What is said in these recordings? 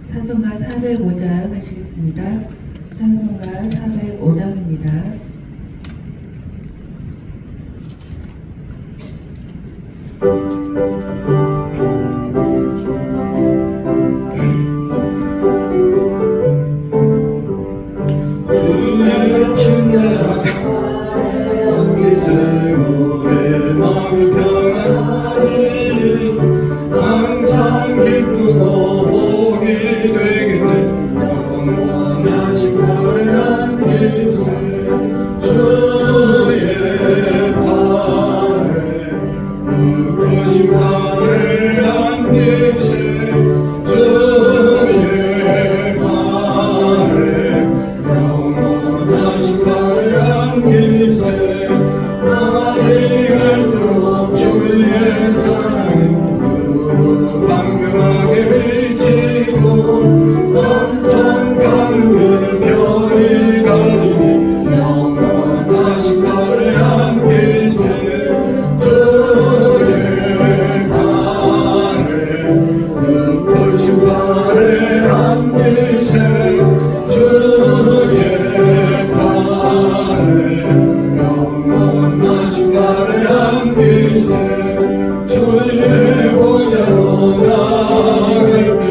찬송가 405장 하시겠습니다. 찬송가 405장입니다. 주의 친절한 안개 세월에 마음이 평안하리니 항상 기쁘고 복이 되겠네. 영원하신 거를 안기세 주의 팔에 크신 발에 안기세 주의 팔에 영원하신 발에 안기세 나이 갈수록 주의 사랑은 그 광명하게 비치고 전선 가는 길 별이 가리니 영원하신 발에 안기세 주의 발에 그 크신 발에 안기세 주의 발에 영원하신 발에 안기세 주의 보좌로 나갈 때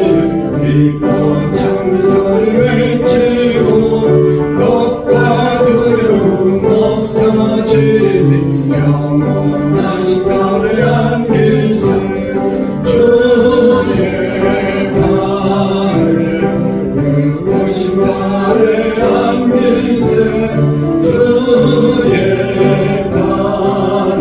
기뻐 찬미소리 외치고 겁과 두려움 없어지니 영원하신 발에 안기세 주의 발에 그 크신 발에 안기세 주의 발에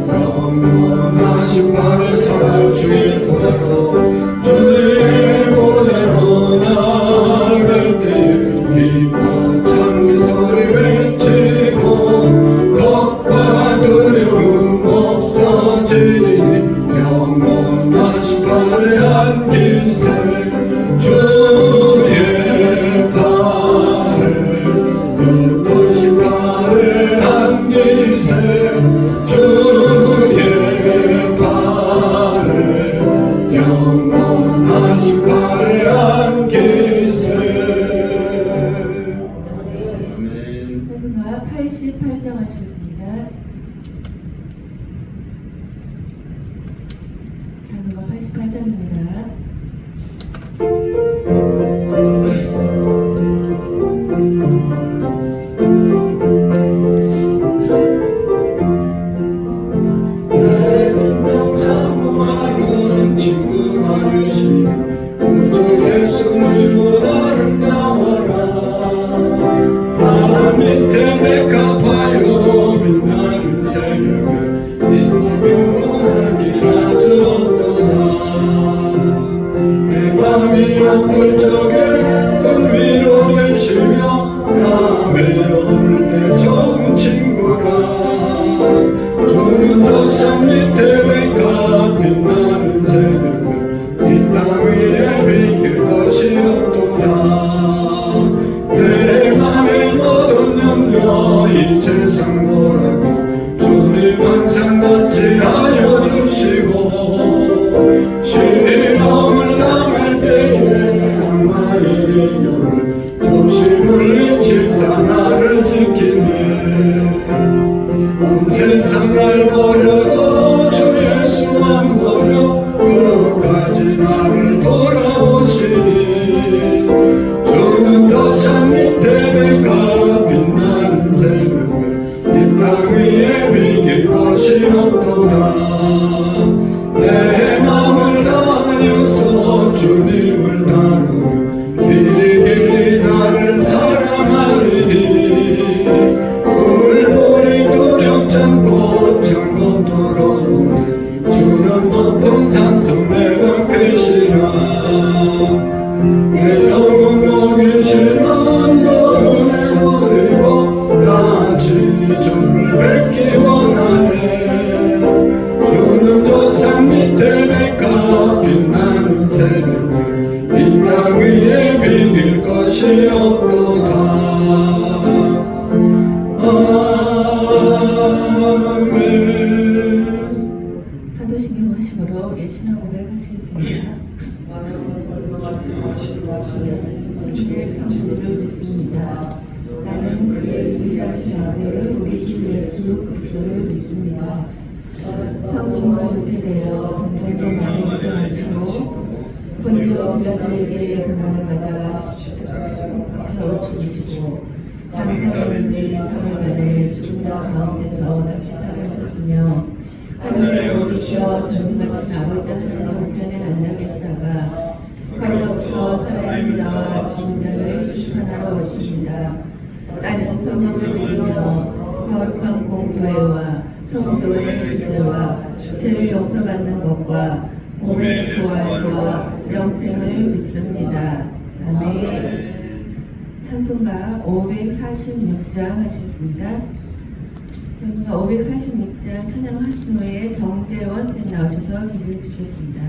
영원하신 발에 삼주 주의 보좌로 주의 보좌로 나갈 때 기뻐 찬미소리 외치고 겁과 두려움 없어지니 영원하신 발에 안기세 주의 발에 그 크신 발에 안기세 주의 발에 영원하신 발에 안기세. 아멘. 찬송가 88장 하시겠습니다. 찬송가 88장입니다. 내 진정 사모하는 친구 많으시니 구주 예수님은 아름다워라. 산 밑에 백합하여 빛나는 새벽에 진리 영원한 길 아주 없도다. 내 밤이 아플 적에 큰 위로 되시며 나 외로울 때 좋은 친구라. 주는 저 산 밑에 백합 빛나는 새벽에 이 땅 위에 비길 것이 없도다. 내 맘의 모든 염려 이 세상 보라고 주님 항상 같이 하여 주시고 시험을 당할 때에 악마의 이겨를 조심을 잊히사 나를 지키네. 온 세상 날 버려도 주 예수 안 버려 끝까지 나를 돌아보시니 주는 저 산 밑에 백합 빛나는 새벽에 이 땅 위에 비길 것이 없도다. 내 맘을 다하여서 주님을 따르며 길이 길이 나를 사랑하리니 울보리 두렵지 않고 창검도 거북네 주는 높은 산성 내 방패시라. 내 영혼 먹이실만 너를 내버리고 나 친히 주를 뵙기 원하네. 주는 저 산 밑에 백합 빛나는 새벽에 이 땅 위에 비길 것이 없도다. 아멘. 신경하심으로 우리의 신앙 고백하시겠습니다. 저는 천지의 창조주를 믿습니다. 나는 그의 유일하신 아들 우리 주 예수 그리스도를 믿습니다. 성령으로 잉태되어 동정녀 마리아에서 나시고 본디오 빌라도에게 고난을 받아 십자가에 박혀 죽으시고 장사되는 지 3일 만에 죽은 자 가운데서 다시 살아나셨으며 하늘에 오르시어 전능하신 아버지 하나님 우편에 앉아 계시다가 관으로부터 살아있는 자와 죽은 자를 심판하러 오십니다. 나는 성령을 믿으며 거룩한 공교회와 성도의 교제와 죄를 용서받는 것과 몸의 부활과 영생을 믿습니다. 아멘. 찬송가 546장 하시겠습니다. 찬송가 546장 찬양하신 후에 정재원 쌤 나오셔서 기도해 주시겠습니다.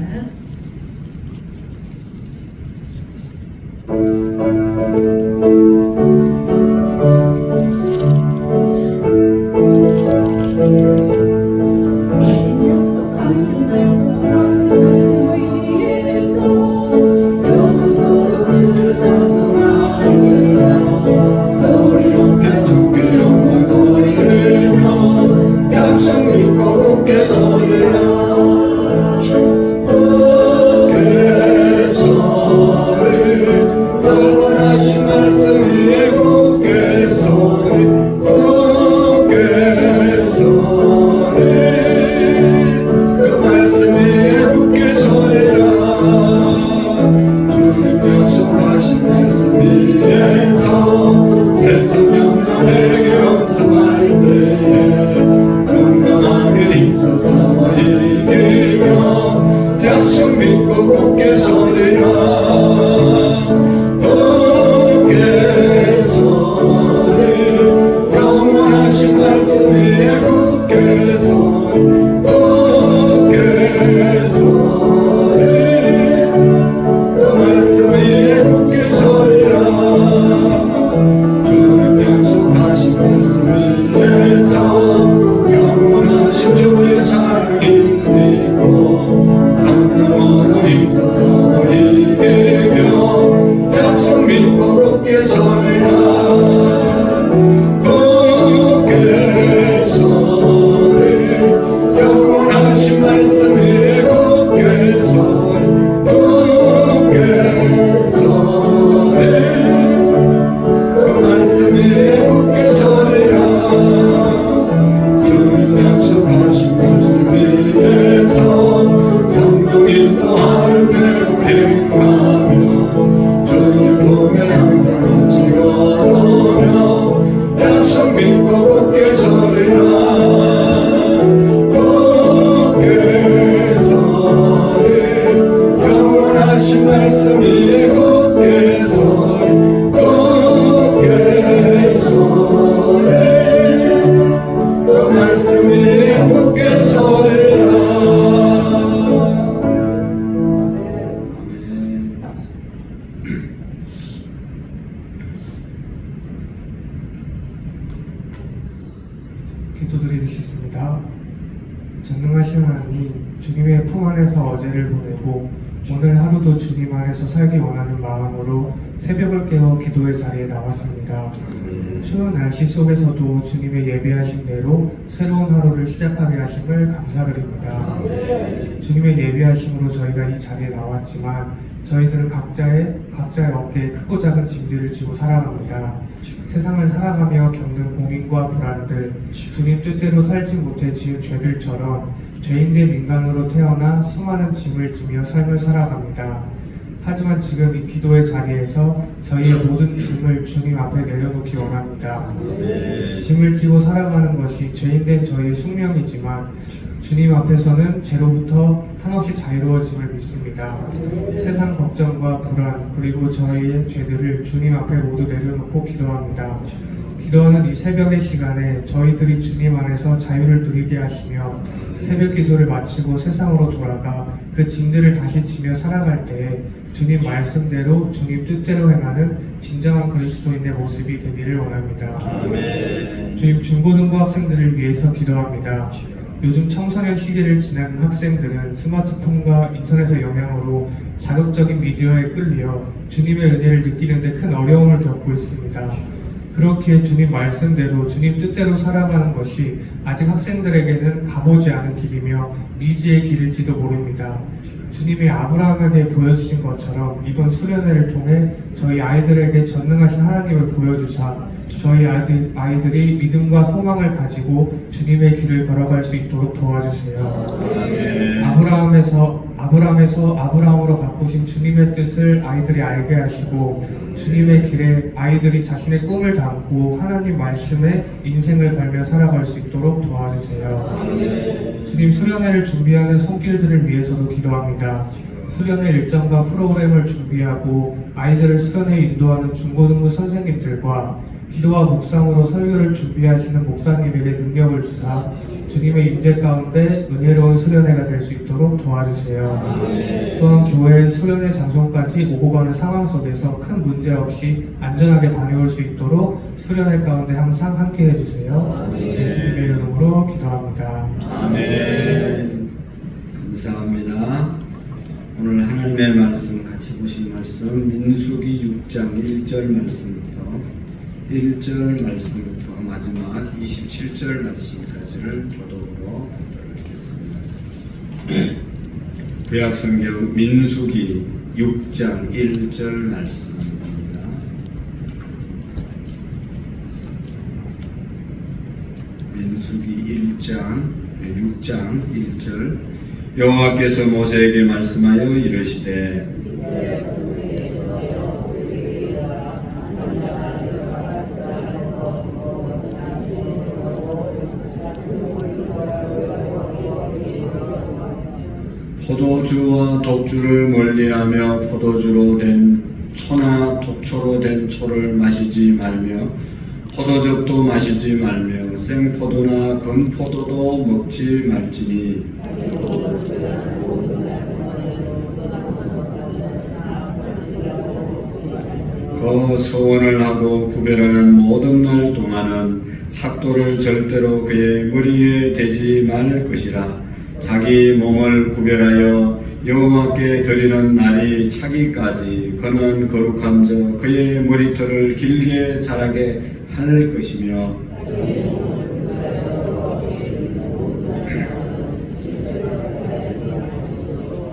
주님 약속하신 말씀 위에서 영원토록 주를 찬송하리라. 소리 높여 주께 영광 돌리며 약속 믿고 굳게 서리라. 굳게 서리 영원하신 말씀 위에 굳게 서리 굳게 서리 그 말씀 위에 굳게 서리라. 주님 약속하신 말씀 위에서 세상 영혼에게 헌성할 때에 건강하게 힘써 싸워 이기며 약속 믿고 굳게 서리라. 굳게 서리 영원하신 말씀 위에 굳게 서리 굳게 서리 그 말씀 위에 굳게 서리라. 주님 약속하신 말씀 위에서 영원하신 주의 사랑 힘입고 성령으로 힘써 싸워 이기며 약속 믿고 굳게 서리라. 굳게 서리 영원하신 말씀 위에 굳게 서리 굳게 서리 그 말씀 위에 굳게 서리라. 주님 약속하신 말씀 위에서 성령 인도하는 대로 행하며 주님 품에 항상 같이 걸으며 약속 믿고 굳게 서리라. 굳게 서리 영원하신 말씀 위에 굳게 서리 굳게 서리 그 말씀 위에 굳게 서리라. 기도드리겠습니다. 전능하신 하나님, 주님의 품 안에서 어제를 보내고 오늘 하루도 주님 안에서 살기 원하는 마음으로 새벽을 깨워 기도의 자리에 나왔습니다. 추운 날씨 속에서도 주님의 예비하신 대로 새로운 하루를 시작하게 하심을 감사드립니다. 주님의 예비하심으로 저희가 이 자리에 나왔지만 저희들은 각자의 어깨에 크고 작은 짐들을 지고 살아갑니다. 세상을 살아가며 겪는 고민과 불안들, 주님 뜻대로 살지 못해 지은 죄들처럼 죄인된 인간으로 태어나 수많은 짐을 지며 삶을 살아갑니다. 하지만 지금 이 기도의 자리에서 저희의 모든 짐을 주님 앞에 내려놓기 원합니다. 짐을 지고 살아가는 것이 죄인된 저희의 숙명이지만 주님 앞에서는 죄로부터 한없이 자유로워짐을 믿습니다. 세상 걱정과 불안 그리고 저희의 죄들을 주님 앞에 모두 내려놓고 기도합니다. 기도하는 이 새벽의 시간에 저희들이 주님 안에서 자유를 누리게 하시며 새벽 기도를 마치고 세상으로 돌아가 그 짐들을 다시 지며 살아갈 때에 주님 말씀대로 주님 뜻대로 행하는 진정한 그리스도인의 모습이 되기를 원합니다. 주님 중고등부 학생들을 위해서 기도합니다. 요즘 청소년 시기를 지나는 학생들은 스마트폰과 인터넷의 영향으로 자극적인 미디어에 끌려 주님의 은혜를 느끼는데 큰 어려움을 겪고 있습니다. 그렇기에 주님 말씀대로 주님 뜻대로 살아가는 것이 아직 학생들에게는 가보지 않은 길이며 미지의 길일지도 모릅니다. 주님이 아브라함에게 보여주신 것처럼 이번 수련회를 통해 저희 아이들에게 전능하신 하나님을 보여주사 저희 아이들이 믿음과 소망을 가지고 주님의 길을 걸어갈 수 있도록 도와주세요. 아브라함에서 아브라함으로 바꾸신 주님의 뜻을 아이들이 알게 하시고 주님의 길에 아이들이 자신의 꿈을 담고 하나님 말씀에 인생을 갈며 살아갈 수 있도록 도와주세요. 주님, 수련회를 준비하는 손길들을 위해서도 기도합니다. 수련회 일정과 프로그램을 준비하고 아이들을 수련회에 인도하는 중고등부 선생님들과 기도와 묵상으로 설교를 준비하시는 목사님에게 능력을 주사 주님의 임재 가운데 은혜로운 수련회가 될 수 있도록 도와주세요. 또한 교회 수련회 장소까지 오고 가는 상황 속에서 큰 문제 없이 안전하게 다녀올 수 있도록 수련회 가운데 항상 함께 해주세요. 예수님의 이름으로 기도합니다. 아멘. 감사합니다. 오늘 하나님의 말씀 같이 보신 말씀 민수기 6장 1절 말씀부터 1절 말씀부터 마지막 27절 말씀까지를 교독으로 읽겠습니다. 구약성경 민수기 6장 1절 말씀입니다. 민수기 6장 1절 여호와께서 모세에게 말씀하여 이르시되 포도주와 독주를 멀리하며 포도주로 된 초나 독초로 된 초를 마시지 말며 포도즙도 마시지 말며 생포도나 건포도도 먹지 말지니 그 서원을 하고 구별하는 모든 날 동안은 삭도를 절대로 그의 머리에 대지 말 것이라. 자기 몸을 구별하여 여호와께 드리는 날이 차기까지 그는 거룩함저 그의 머리털을 길게 자라게 할 것이며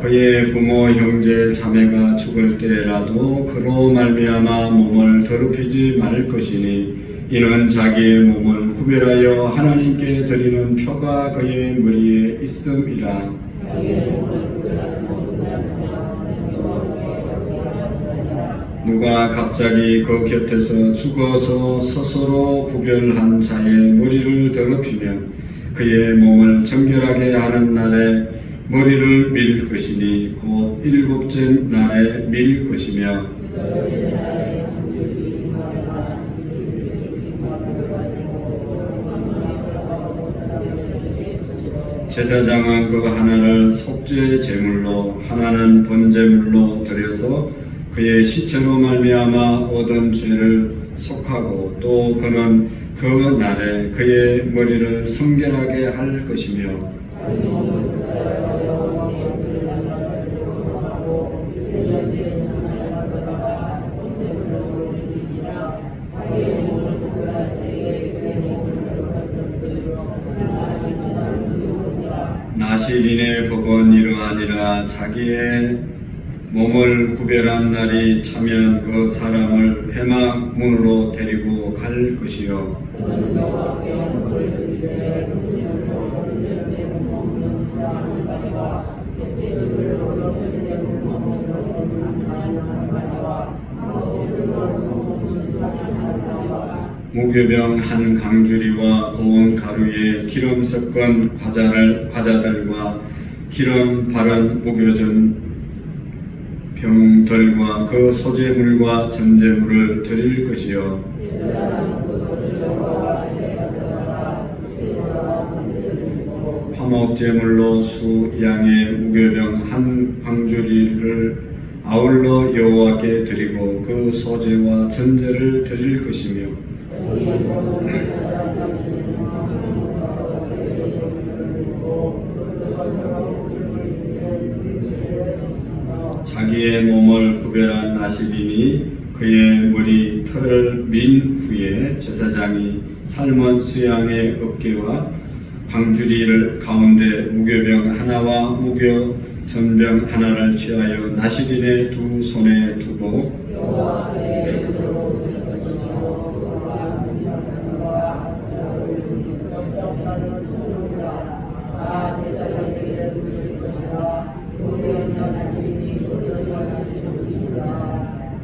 그의 부모 형제 자매가 죽을 때라도 그로 말미암아 몸을 더럽히지 말 것이니 이는 자기의 몸을 구별하여 하나님께 드리는 표가 그의 머리에 있음이라. 누가 갑자기 그 곁에서 죽어서 스스로 구별한 자의 머리를 더럽히면 그의 몸을 정결하게 하는 날에 머리를 밀 것이니 곧 일곱째 날에 밀 것이며 제사장은 그 하나를 속죄 제물로 하나는 번제물로 드려서 그의 시체로 말미암아 얻은 죄를 속하고 또 그는 그 날에 그의 머리를 성결하게 할 것이며 나시린의 법은 이러하니라. 자기의 몸을 구별한 날이 차면 그 사람을 회막 문으로 데리고 갈 것이요 무교병 한 강주리와 고운 가루에 기름 섞은 과자들과 기름 바른 무교전 병들과 그 소제물과 전제물을 드릴 것이요 화목제물로 수 양의 무교병 한 강주리를 아울러 여호와께 드리고 그 소제와 전제를 드릴 것이며 자기의 몸을 구별한 나시린이 그의 머리 털을 민 후에 제사장이 삶은 수양의 어깨와 광주리를 가운데 무교병 하나와 무교 전병 하나를 취하여 나시린의 두 손에 두고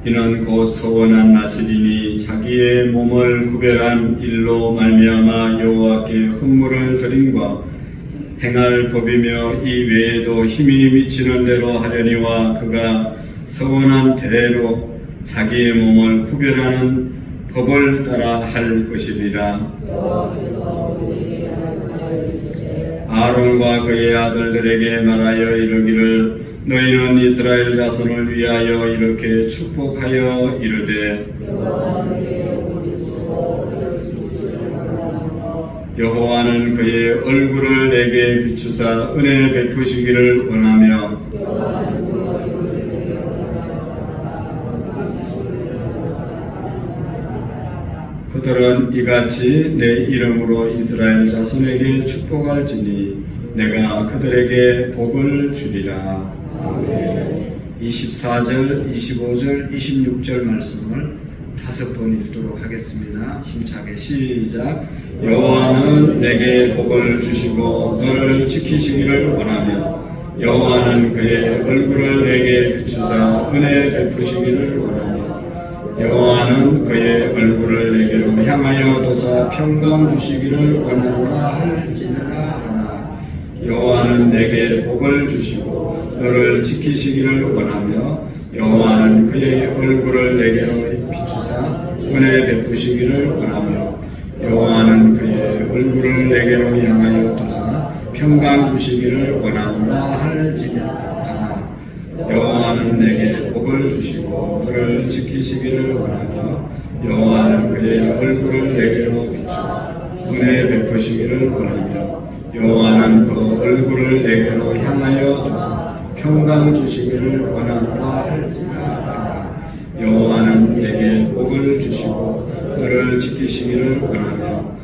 이는 곧 서원한 나시린이 자기의 몸을 구별한 일로 말미암아 여호와께 헌물을 드림과 행할 법이며 이 외에도 힘이 미치는 대로 하려니와 그가 서원한 대로 자기의 몸을 구별하는 법을 따라 할 것이니라. 아론과 그의 아들들에게 말하여 이르기를 너희는 이스라엘 자손을 위하여 이렇게 축복하여 이르되 여호와는 그의 얼굴을 내게 비추사 은혜 베푸시기를 원하며 그들은 이같이 내 이름으로 이스라엘 자손에게 축복할지니 내가 그들에게 복을 주리라. 아멘. 24절, 25절, 26절 말씀을 5번 읽도록 하겠습니다. 힘차게 시작. 여호와는 내게 복을 주시고 너를 지키시기를 원하며 여호와는 그의 얼굴을 내게 비추사 은혜 베푸시기를 원하며 여호와는 그의 얼굴을 내게로 향하여 도사 평강 주시기를 원하노라 할지니라 하나. 여호와는 내게 복을 주시고 너를 지키시기를 원하며 여호와는 그의 얼굴을 내게로 비추사 은혜 베푸시기를 원하며 여호와는 그의 얼굴을 내게로 향하여 도사 평강 주시기를 원하노라 할지니라 하나. 여호와는 내게 복을 주시고 너를 지키시기를 원하며 여호와는 그의 얼굴을 내게로 비추어 은혜 베푸시기를 원하며 여호와는 그 얼굴을 내게로 향하여 도사 평강 주시기를 원하노라 할지니라. 여호와는 내게 복을 주시고 너를 지키시기를 원하며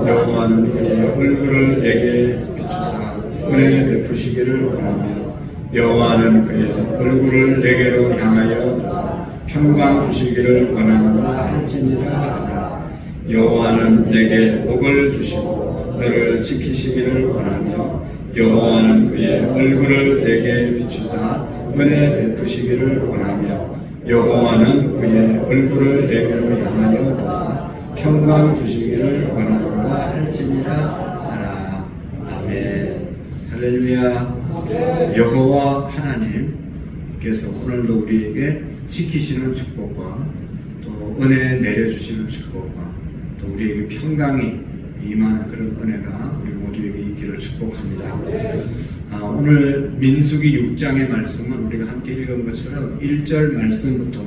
여호와는 그의 얼굴을 내게 비추사 은혜 베푸시기를 원하며 여호와는 그의 얼굴을 내게로 향하여 도사 평강 주시기를 원하노라 할지니라 하나. 여호와는 내게 복을 주시고 너를 지키시기를 원하며 여호와는 그의 얼굴을 내게 비추사 은혜 베푸시기를 원하며 여호와는 그의 얼굴을 내게로 향하여 도사 평강 주시기를 원하노라 할지니라 하나. 아멘. 할렐루야. 여호와 하나님께서 오늘도 우리에게 지키시는 축복과 또 은혜 내려주시는 축복과 또 우리에게 평강이 임하는 그런 은혜가 우리 모두에게 있기를 축복합니다. 오늘 민수기 6장의 말씀은 우리가 함께 읽은 것처럼 1절 말씀부터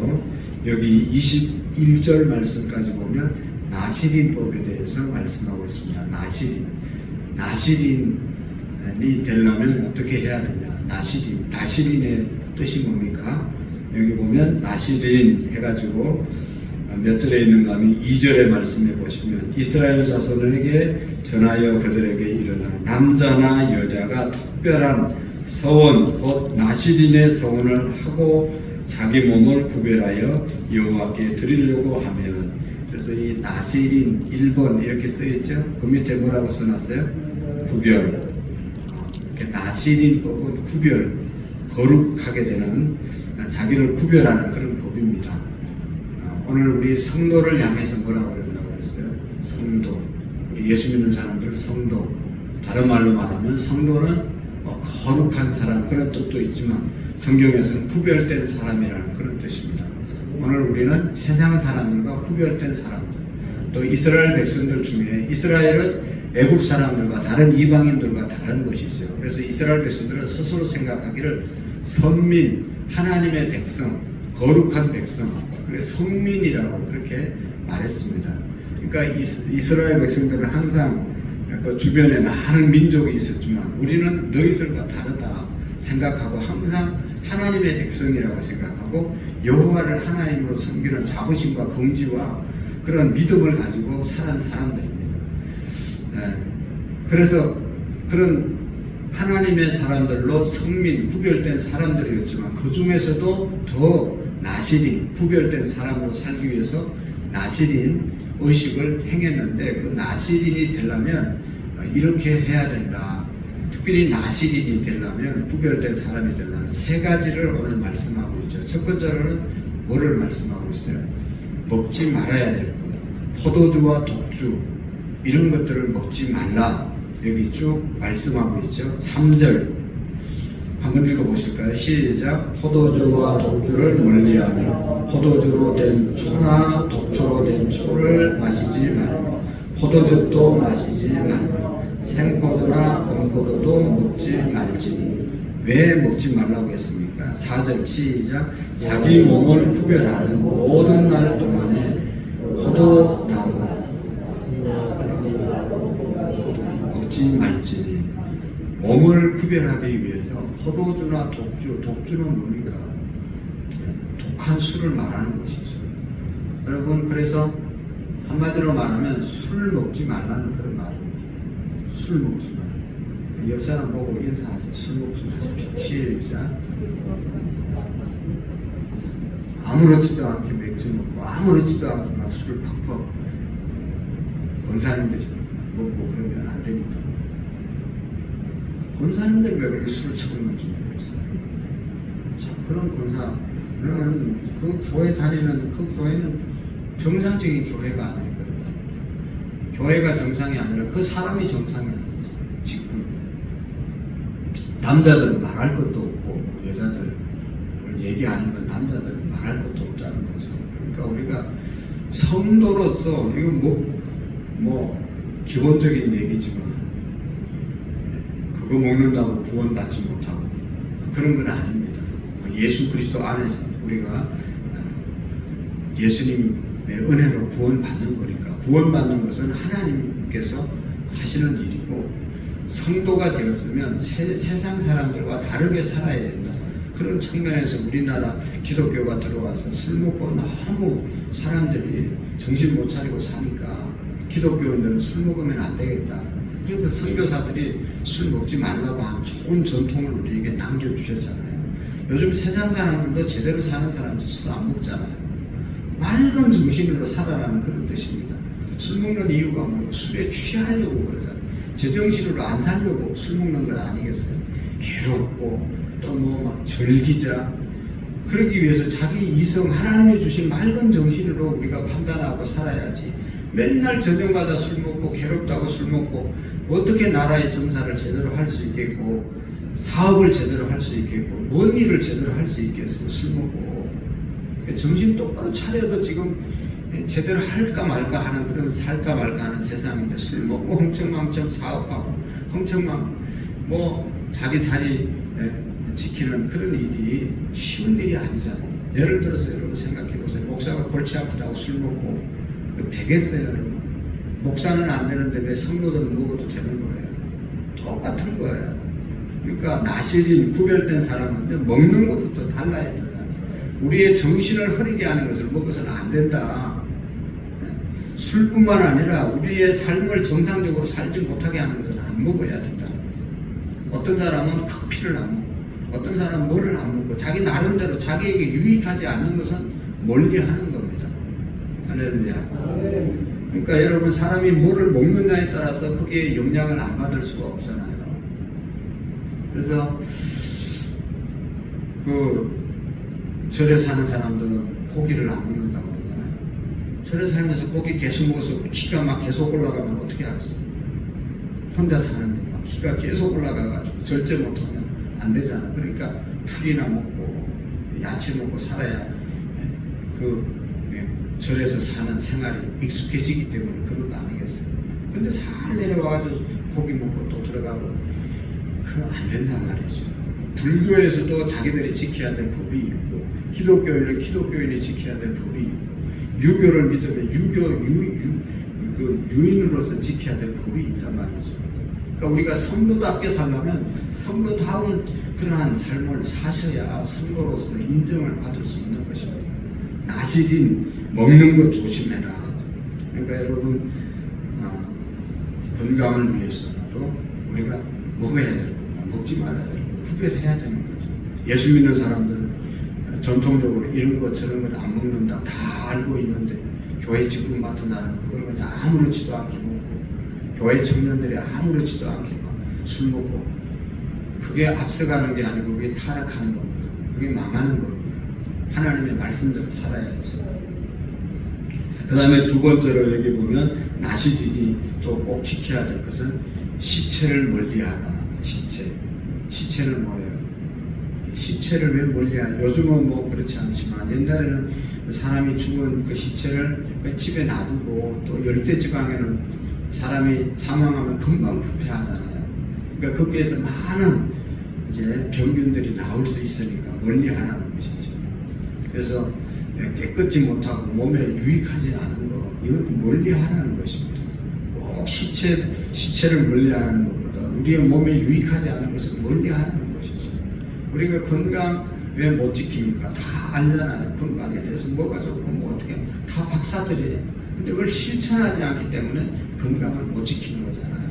여기 21절 말씀까지 보면 나시린법에 대해서 말씀하고 있습니다. 나시린이 되려면 어떻게 해야 되냐? 나시린의 뜻이 뭡니까? 여기 보면 나시린 해가지고 몇 절에 있는가 하면 2절의 말씀에 보시면 이스라엘 자손에게 전하여 그들에게 이르라 남자나 여자가 특별한 서원 곧 나시린의 서원을 하고 자기 몸을 구별하여 여호와께 드리려고 하면 그래서 이 나시린 1번 이렇게 써있죠. 그 밑에 뭐라고 써놨어요? 구별. 나시린법은 구별, 거룩하게 되는 자기를 구별하는 그런 법입니다. 오늘 우리 성도를 향해서 뭐라고 그런다고 그랬어요? 성도. 우리 예수 믿는 사람들 성도. 다른 말로 말하면 성도는 거룩한 사람 그런 뜻도 있지만 성경에서는 구별된 사람이라는 그런 뜻입니다. 오늘 우리는 세상 사람들과 구별된 사람들 또 이스라엘 백성들 중에 이스라엘은 애국 사람들과 다른 이방인들과 다른 것이죠. 그래서 이스라엘 백성들은 스스로 생각하기를 선민, 하나님의 백성, 거룩한 백성, 그래서 성민이라고 그렇게 말했습니다. 그러니까 이스라엘 백성들은 항상 그 주변에 많은 민족이 있었지만 우리는 너희들과 다르다 생각하고 항상 하나님의 백성이라고 생각하고 여호와를 하나님으로 섬기는 자부심과 긍지와 그런 믿음을 가지고 사는 사람들입니다. 그래서 그런 하나님의 사람들로 성민, 구별된 사람들이었지만 그 중에서도 더 나시린, 구별된 사람으로 살기 위해서 나시린 의식을 행했는데 그 나시린이 되려면 이렇게 해야 된다. 특별히 나시린이 되려면, 구별된 사람이 되려면 세 가지를 오늘 말씀하고 있죠. 첫 번째로는 뭐를 말씀하고 있어요? 먹지 말아야 될 것. 포도주와 독주 이런 것들을 먹지 말라. 여기 쭉 말씀하고 있죠. 3절 한번 읽어보실까요? 시작. 포도주와 독주를 멀리하며 포도주로 된 초나 독초로 된 초를 마시지 말고 포도즙도 마시지 말고 생포도나 건포도도 먹지 말지니. 왜 먹지 말라고 했습니까? 4절 시작. 자기 몸을 구별하는 모든 날 동안에 포도나무 먹지 말지니. 몸을 구별하기 위해서 포도주나 독주는 뭡니까? 독한 술을 말하는 것이죠. 여러분, 그래서 한마디로 말하면 술 먹지 말라는 그런 말입니다. 술 먹지 말라. 옆 사람 보고 인사하세요. 술 먹지 마십시오. 시작. 아무렇지도 않게 맥주 먹고 아무렇지도 않게 막 술을 퍽퍽 권사님들이 먹고 그러면 안 됩니다. 권사님들 왜 그렇게 술을 처먹는지 모르겠어요. 참 그런 권사는 그 교회 다니는 그 교회는 정상적인 교회가 아니거든요. 교회가 정상이 아니라 그 사람이 정상이 아니죠. 직분. 남자들은 말할 것도 없고 여자들 얘기하는 건 남자들은 말할 것도 없다는 거죠. 그러니까 우리가 성도로서 이거 뭐 기본적인 얘기지만 그거 먹는다고 구원받지 못하고 그런 건 아닙니다. 예수 그리스도 안에서 우리가 예수님의 은혜로 구원받는 거니까 구원받는 것은 하나님께서 하시는 일이고 성도가 되었으면 세상 사람들과 다르게 살아야 된다. 그런 측면에서 우리나라 기독교가 들어와서 술 먹고 너무 사람들이 정신 못 차리고 사니까 기독교인들은 술 먹으면 안 되겠다. 그래서 선교사들이 술 먹지 말라고 한 좋은 전통을 우리에게 남겨주셨잖아요. 요즘 세상 사람들도 제대로 사는 사람들 술 안 먹잖아요. 맑은 정신으로 살아라는 그런 뜻입니다. 술 먹는 이유가 뭐예요? 술에 취하려고 그러잖아요. 제정신으로 안 살려고 술 먹는 건 아니겠어요? 괴롭고 또 뭐 막 즐기자. 그러기 위해서 자기 이성, 하나님이 주신 맑은 정신으로 우리가 판단하고 살아야지. 맨날 저녁마다 술 먹고 괴롭다고 술 먹고 어떻게 나라의 정사를 제대로 할 수 있겠고 사업을 제대로 할 수 있겠고 뭔 일을 제대로 할 수 있겠어요? 술 먹고. 정신 똑바로 차려도 지금 제대로 할까 말까 하는 그런 살까 말까 하는 세상인데 술 먹고 흥청망청 사업하고 흥청망 뭐 자기 자리 지키는 그런 일이 쉬운 일이 아니잖아요. 예를 들어서 여러분 생각해 보세요. 목사가 골치 아프다고 술 먹고 되겠어요, 여러분? 목사는 안 되는데 왜 성도들은 먹어도 되는 거예요? 똑같은 거예요. 그러니까 나실인 구별된 사람은 먹는 것부터 달라야 된다. 우리의 정신을 흐리게 하는 것을 먹어서는 안 된다. 술뿐만 아니라 우리의 삶을 정상적으로 살지 못하게 하는 것을 안 먹어야 된다. 어떤 사람은 커피를 안 먹고 어떤 사람은 뭐를 안 먹고 자기 나름대로 자기에게 유익하지 않는 것은 멀리 하는 겁니다. 할렐루야. 그러니까 여러분 사람이 뭐를 먹느냐에 따라서 그게 영향을 안 받을 수가 없잖아요. 그래서 그 절에 사는 사람들은 고기를 안 먹는다고 그러잖아요. 절에 살면서 고기 계속 먹어서 키가 막 계속 올라가면 어떻게 하겠어요? 혼자 사는데 막 키가 계속 올라가가지고 절제 못하면 안 되잖아. 그러니까 풀이나 먹고 야채 먹고 살아야 그 절에서 사는 생활이 익숙해지기 때문에 그런 거 아니겠어요. 근데 살 내려와가지고 고기 먹고 또 들어가고 그거 안 된단 말이죠. 불교에서도 자기들이 지켜야 될 법이 있고 기독교인은 기독교인이 지켜야 될 법이 있고 유교를 믿으면 유인으로서 지켜야 될 법이 있단 말이죠. 그러니까 우리가 성도답게 살려면 성도다운 그러한 삶을 사셔야 성도로서 인정을 받을 수 있는 것입니다. 나시린 먹는 것 조심해라. 그러니까 여러분 건강을 위해서라도 우리가 먹어야 되고 먹지 말아야 되고 구별해야 되는 거죠. 예수 믿는 사람들은 전통적으로 이런 것 저런 것 안 먹는다 다 알고 있는데 교회 직분 맡은 사람은 그걸 그냥 아무렇지도 않게 먹고 교회 청년들이 아무렇지도 않게 막 술 먹고 그게 앞서가는 게 아니고 그게 타락하는 겁니다. 그게 망하는 겁니다. 하나님의 말씀대로 살아야지. 그 다음에 두 번째로 여기 보면 나시린이 또 꼭 지켜야 될 것은 시체를 멀리하라. 시체는 뭐예요? 시체를 왜 멀리하냐? 요즘은 뭐 그렇지 않지만 옛날에는 사람이 죽은 그 시체를 집에 놔두고 또 열대지방에는 사람이 사망하면 금방 부패하잖아요. 그러니까 거기에서 많은 이제 병균들이 나올 수 있으니까 멀리하라는 것이죠. 그래서 깨끗지 못하고 몸에 유익하지 않은 거 이것도 멀리하라는 것입니다. 꼭 시체를 멀리하라는 것보다 우리의 몸에 유익하지 않은 것을 멀리하라는 것이죠. 우리가 건강 왜 못 지킵니까? 다 알잖아요. 건강에 대해서 뭐가 좋고 뭐 어떻게 다 박사들이에요. 근데 그걸 실천하지 않기 때문에 건강을 못 지키는 거잖아요.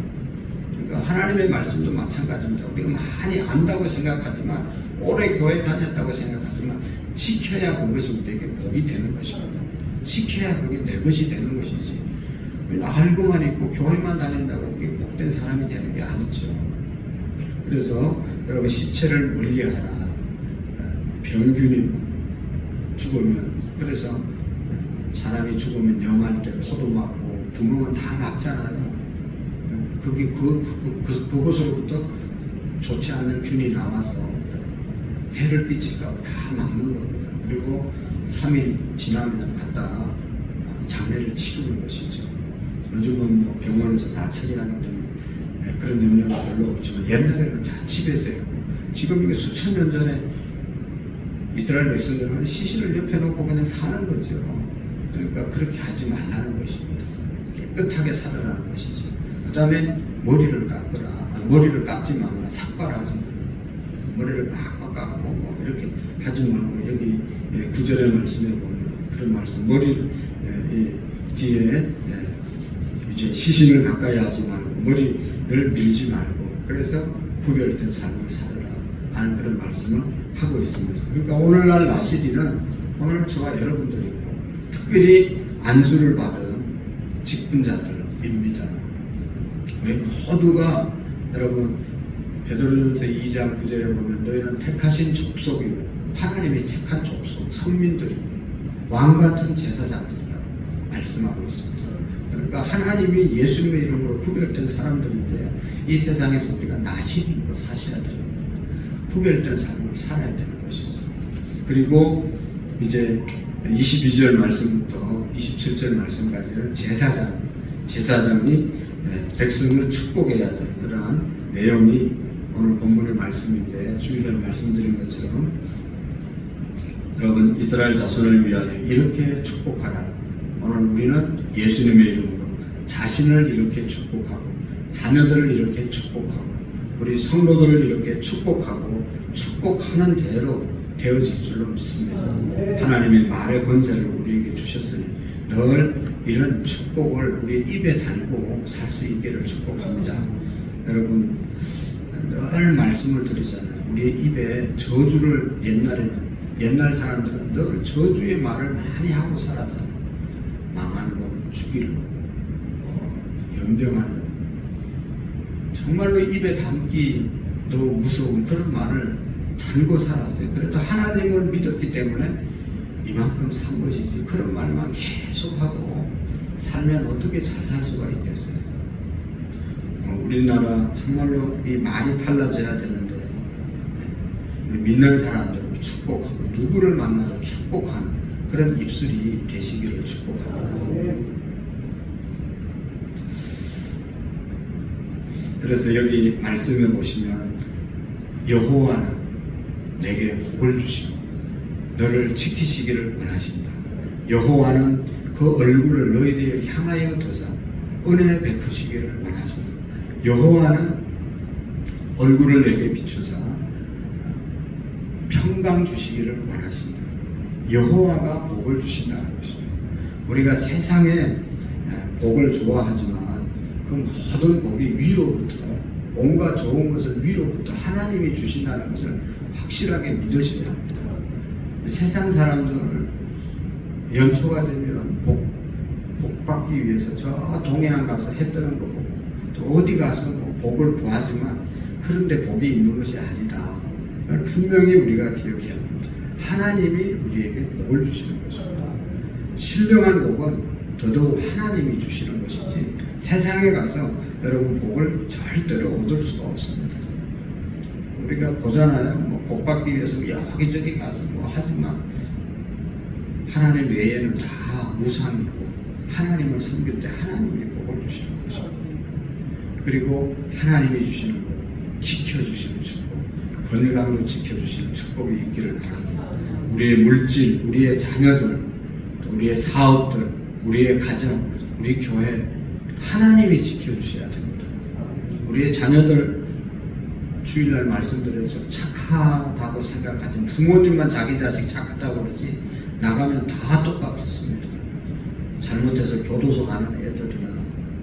그러니까 하나님의 말씀도 마찬가지입니다. 우리가 많이 안다고 생각하지만 오래 교회 다녔다고 생각하지만 지켜야 그것이 우리에게 복이 되는 것입니다. 지켜야 그게 내 것이 되는 것이지. 그냥 알고만 있고 교회만 다닌다고 그게 복된 사람이 되는 게 아니죠. 그래서 여러분 시체를 멀리하라. 병균이 죽으면 그래서 사람이 죽으면 영할 때 포도 맞고 구멍은 다 막잖아요. 그게 그것으로부터 좋지 않은 균이 나와서 해를 끼칠까봐 다 막는 겁니다. 그리고 3일 지나면 갖다 장례를 치르는 것이죠. 요즘은 뭐 병원에서 다 처리하기 때문에 그런 영향은 별로 없지만 옛날에는 다 집에서 했고 지금 이게 수천 년 전에 이스라엘 백성들은 시신을 옆에 놓고 그냥 사는 거죠. 그러니까 그렇게 하지 말라는 것입니다. 깨끗하게 살아라는 것이죠. 그 다음에 머리를 깎거라. 머리를 깎지 말라. 삭발하지 말라. 머리를 빡빡 깎고 뭐 이렇게 하지 말고 여기 9절의 말씀에 보면 그런 말씀 머리를 뒤에 이제 시신을 가까이 하지 말고 머리를 밀지 말고 그래서 구별된 삶을 살아라 하는 그런 말씀을 하고 있습니다. 그러니까 오늘날 나시린은 오늘 저와 여러분들이고 특별히 안수를 받은 직분자들입니다. 우리 모두가 여러분 베드로전서 2장 9절에 보면 너희는 택하신 족속이고 하나님이 택한 족속 성민들이고 왕같은 제사장들이라고 말씀하고 있습니다. 그러니까 하나님이 예수님의 이름으로 구별된 사람들인데 이 세상에서 우리가 나시린으로 사셔야 됩니다. 구별된 삶을 살아야 되는 것이죠. 그리고 이제 22절 말씀부터 27절 말씀까지는 제사장이 백성을 축복해야 될 그러한 내용이 오늘 본문의 말씀인데 주일에 말씀드린 것처럼 여러분 이스라엘 자손을 위하여 이렇게 축복하라. 오늘 우리는 예수님의 이름으로 자신을 이렇게 축복하고 자녀들을 이렇게 축복하고 우리 성도들을 이렇게 축복하고 축복하는 대로 되어질 줄로 믿습니다. 하나님의 말의 권세를 우리에게 주셨으니 늘 이런 축복을 우리 입에 달고 살 수 있기를 축복합니다. 여러분 늘 말씀을 드리잖아요. 우리 입에 저주를 옛날 사람들은 늘 저주의 말을 많이 하고 살았잖아요. 망할 놈, 죽일 놈, 연병할 놈. 정말로 입에 담기도 무서운 그런 말을 달고 살았어요. 그래도 하나님을 믿었기 때문에 이만큼 산 것이지 그런 말만 계속하고 살면 어떻게 잘 살 수가 있겠어요. 우리나라 정말로 이 말이 달라져야 되는데 우리 믿는 사람들은 축복하고 누구를 만나도 축복하는 그런 입술이 되시기를 축복합니다. 그래서 여기 말씀에 보시면 여호와는 내게 복을 주시고 너를 지키시기를 원하신다. 여호와는 그 얼굴을 너희에게 향하여 드사 은혜 베푸시기를 원하신다. 여호와는 얼굴을 내게 비추사 평강 주시기를 원하십니다. 여호와가 복을 주신다는 것입니다. 우리가 세상에 복을 좋아하지만 그 모든 복이 위로부터, 온갖 좋은 것을 위로부터 하나님이 주신다는 것을 확실하게 믿으셔야 합니다. 세상 사람들을 연초가 되면 복 받기 위해서 저 동해안 가서 해 뜨는 거 보고 또 어디 가서 뭐 복을 구하지만 그런데 복이 있는 것이 아니다. 분명히 우리가 기억해야 합니다. 하나님이 우리에게 복을 주시는 것입니다. 신령한 복은 더더욱 하나님이 주시는 것이지 세상에 가서 여러분 복을 절대로 얻을 수가 없습니다. 우리가 보잖아요. 뭐 복 받기 위해서 여기저기 가서 뭐 하지만 하나님 외에는 다 우상이고 하나님을 섬길 때 하나님이 복을 주시는 것입니다. 그리고 하나님이 주시는 복, 지켜주시는 축복, 건강으로 지켜주시는 축복이 있기를 바랍니다. 우리의 물질, 우리의 자녀들, 또 우리의 사업들, 우리의 가정, 우리 교회 하나님이 지켜주셔야 됩니다. 우리의 자녀들 주일날 말씀드렸죠. 착하다고 생각하지 부모님만 자기 자식 착하다고 그러지 나가면 다 똑같습니다. 잘못해서 교도소 가는 애들이나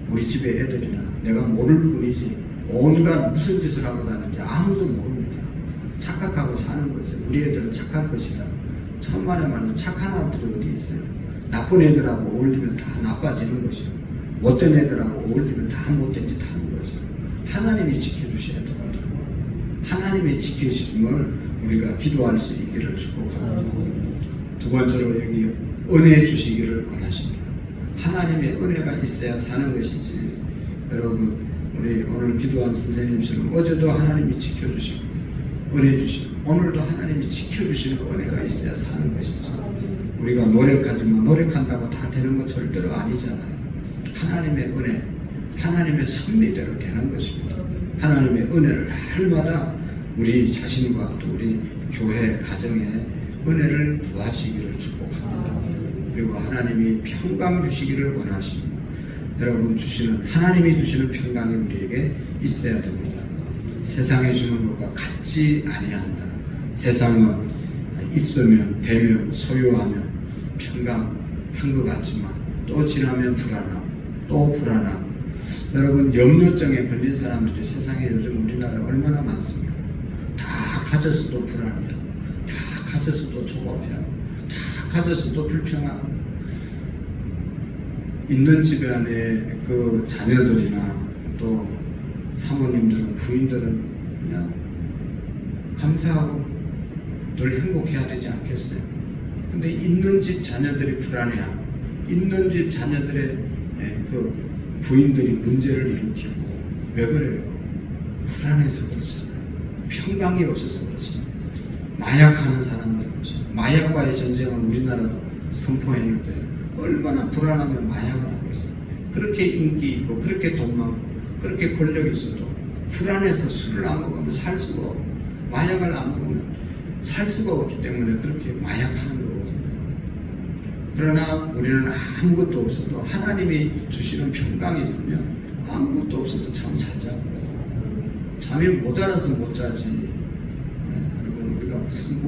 우리 집의 애들이나 내가 모를 뿐이지 온갖 무슨 짓을 하고 다니는지 아무도 모릅니다. 착각하고 사는 거죠. 우리 애들은 착할 것이다. 천만에 말해서 착한 아들이 어디 있어요. 나쁜 애들하고 어울리면 다 나빠지는 것이요. 못된 애들하고 어울리면 다 못된 짓 하는 거죠. 하나님이 지켜주셔야 됩니다. 하나님의 지키심을 우리가 기도할 수 있기를 축복합니다. 두 번째로 여기 은혜 주시기를 원하십니다. 하나님의 은혜가 있어야 사는 것이지. 여러분 우리 오늘 기도한 선생님처럼 어제도 하나님이 지켜주시고 은혜 주시고 오늘도 하나님이 지켜주시는 은혜가 있어야 사는 것이지. 우리가 노력하지만 노력한다고 다 되는 건 절대로 아니잖아요. 하나님의 은혜, 하나님의 섭리대로 되는 것입니다. 하나님의 은혜를 날마다 우리 자신과 또 우리 교회 가정에 은혜를 구하시기를 축복합니다. 그리고 하나님이 평강 주시기를 원하십니다. 여러분 하나님이 주시는 평강이 우리에게 있어야 됩니다. 세상에 주는 것과 같지 아니한다. 세상은 있으면 되면 소유하면 평강한 것 같지만 또 지나면 불안함, 또 불안함. 여러분 염려증에 걸린 사람들이 세상에 요즘 우리나라에 얼마나 많습니까? 다 가졌어도 불안이야. 다 가졌어도 조급해야. 다 가졌어도 불평하고. 있는 집에 안에 그 자녀들이나 또 사모님들은 부인들은 그냥 감사하고 늘 행복해야 되지 않겠어요? 근데 있는 집 자녀들이 불안해야. 있는 집 자녀들의 그 부인들이 문제를 일으키고 왜 그래요? 불안해서 그렇잖아요. 평강이 없어서 그렇잖아요. 마약하는 사람들 보세요. 마약과의 전쟁을 우리나라도 선포했는데 얼마나 불안하면 마약을 하겠어요. 그렇게 인기 있고 그렇게 돈 많고 그렇게 권력 있어도 불안해서 술을 안 먹으면 살 수가 없고 마약을 안 먹으면 살 수가 없기 때문에 그렇게 마약하는 거거든요. 그러나 우리는 아무것도 없어도 하나님이 주시는 평강이 있으면 아무것도 없어도 잠 잘 자고 잠이 모자라서 못 자지. 여러분 우리가 무슨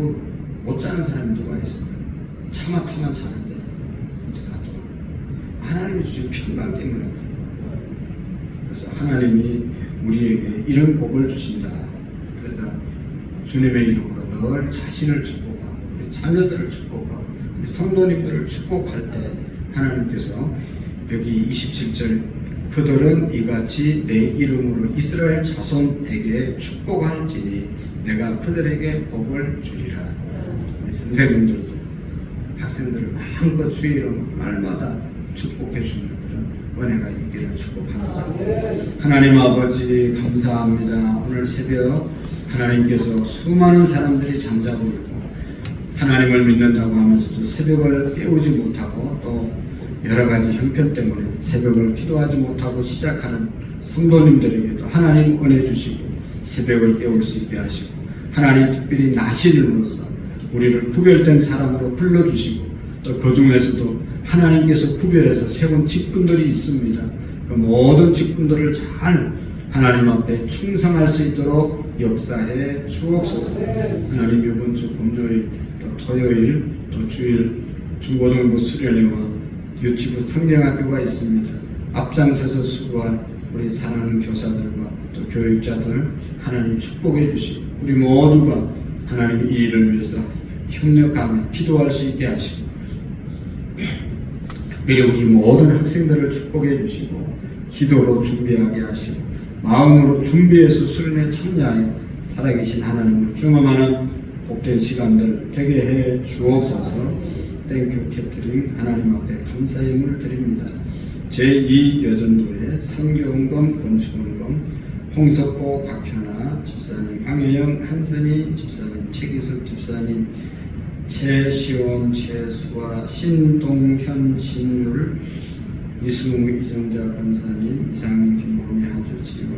못 자는 사람이 누가 있어요? 차마 타만 자는데 어디 가도 하나님이 주신 평강 때문에 그래요. 그래서 하나님이 우리에게 이런 복을 주신다. 그래서 주님의 이름으로 늘 자신을 축복하고 우리 자녀들을 축복하고 우리 성도님들을 축복할 때 하나님께서 여기 27절 그들은 이같이 내 이름으로 이스라엘 자손에게 축복할지니 내가 그들에게 복을 주리라. 우리 선생님들도 학생들을 마음껏 주의 이름으로 날마다 축복해 주는 그런 은혜가 있기를 축복합니다. 하나님 아버지 감사합니다. 오늘 새벽 하나님께서 수많은 사람들이 잠자고 있고 하나님을 믿는다고 하면서도 새벽을 깨우지 못하고 또 여러 가지 형편 때문에 새벽을 기도하지 못하고 시작하는 성도님들에게도 하나님 은혜 주시고 새벽을 깨울 수 있게 하시고 하나님 특별히 나시림으로써 우리를 구별된 사람으로 불러주시고 또 그 중에서도 하나님께서 구별해서 세운 직분들이 있습니다. 그 모든 직분들을 잘 하나님 앞에 충성할 수 있도록 역사해 주옵소서. 하나님 이번 주 금요일 또 토요일 또 주일 중고등부 수련회와 유치부 성경학교가 있습니다. 앞장서서 수고할 우리 사랑하는 교사들과 또 교육자들 하나님 축복해 주시고 우리 모두가 하나님 이 일을 위해서 협력하며 기도할 수 있게 하시고 특별히 우리 모든 학생들을 축복해 주시고 기도로 준비하게 하시고 마음으로 준비해서 수련에 참여하여 살아계신 하나님을 경험하는 복된 시간들 되게 해 주옵소서. 땡큐 캐터링 하나님 앞에 감사의 물 드립니다. 제2여전도회 성교원금 건축원금 홍석호 박현아 집사님, 황혜영 한선희 집사님, 최기숙 집사님, 최시원 최수아 신동현 신율 이승우 이정자 권사님, 이상민 김범희 하주 지원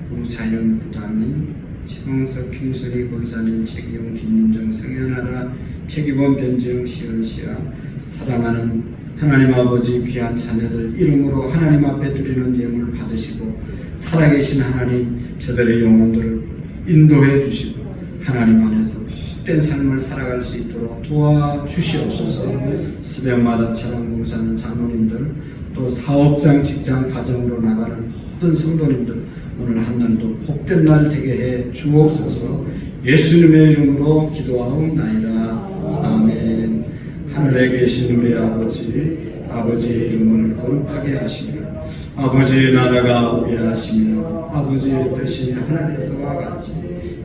구자연 구다민 최홍석 김순희 권사님, 최기용 김윤정 성현아라 최기범 변지영 시은시아 사랑하는 하나님 아버지 귀한 자녀들 이름으로 하나님 앞에 드리는 예물을 받으시고 살아계신 하나님 저들의 영혼들을 인도해 주시고 하나님 안에서 복된 삶을 살아갈 수 있도록 도와주시옵소서. 새벽마다 찬양 봉사하는 장로님들 또 사업장 직장 가정으로 나가는 모든 성도님들 오늘 한 날도 복된 날 되게 해 주옵소서. 예수님의 이름으로 기도하옵나이다. 아멘. 하늘에 계신 우리 아버지의 이름을 거룩하게 하시며 아버지의 나라가 오게 하시며 아버지의 뜻이 하늘에서와 같이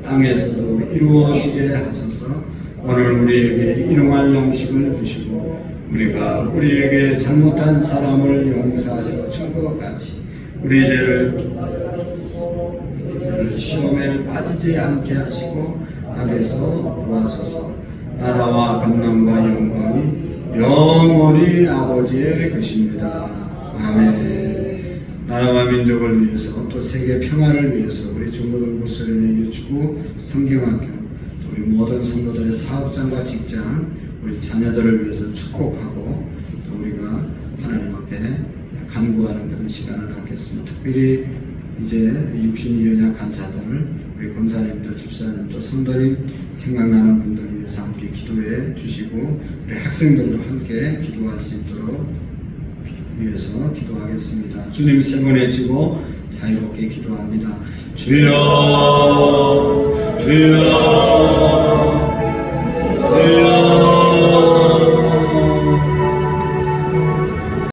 땅에서도 이루어지게 하소서. 오늘 우리에게 일용할 양식을 주시고 우리에게 잘못한 사람을 용서하여 준 것 같이 우리 죄를 시험에 빠지지 않게 하시고 악에서 구하소서. 나라와 권능과 영광이 영원히 아버지의 것입니다. 아멘. 나라와 민족을 위해서 또 세계 평화를 위해서 우리 중고등부 수련회 유치부 성경학교 우리 모든 성도들의 사업장과 직장 우리 자녀들을 위해서 축복하고 또 우리가 하나님 앞에 간구하는 그런 시간을 갖겠습니다. 특별히 이제 육신이 연약한 자들 우리 권사님들 집사님들 성도님 생각나는 분들 위해서 함께 기도해 주시고 우리 학생들도 함께 기도할 수 있도록 위해서 기도하겠습니다. 주님 세 번 외치고 자유롭게 기도합니다. 주여 주여 주여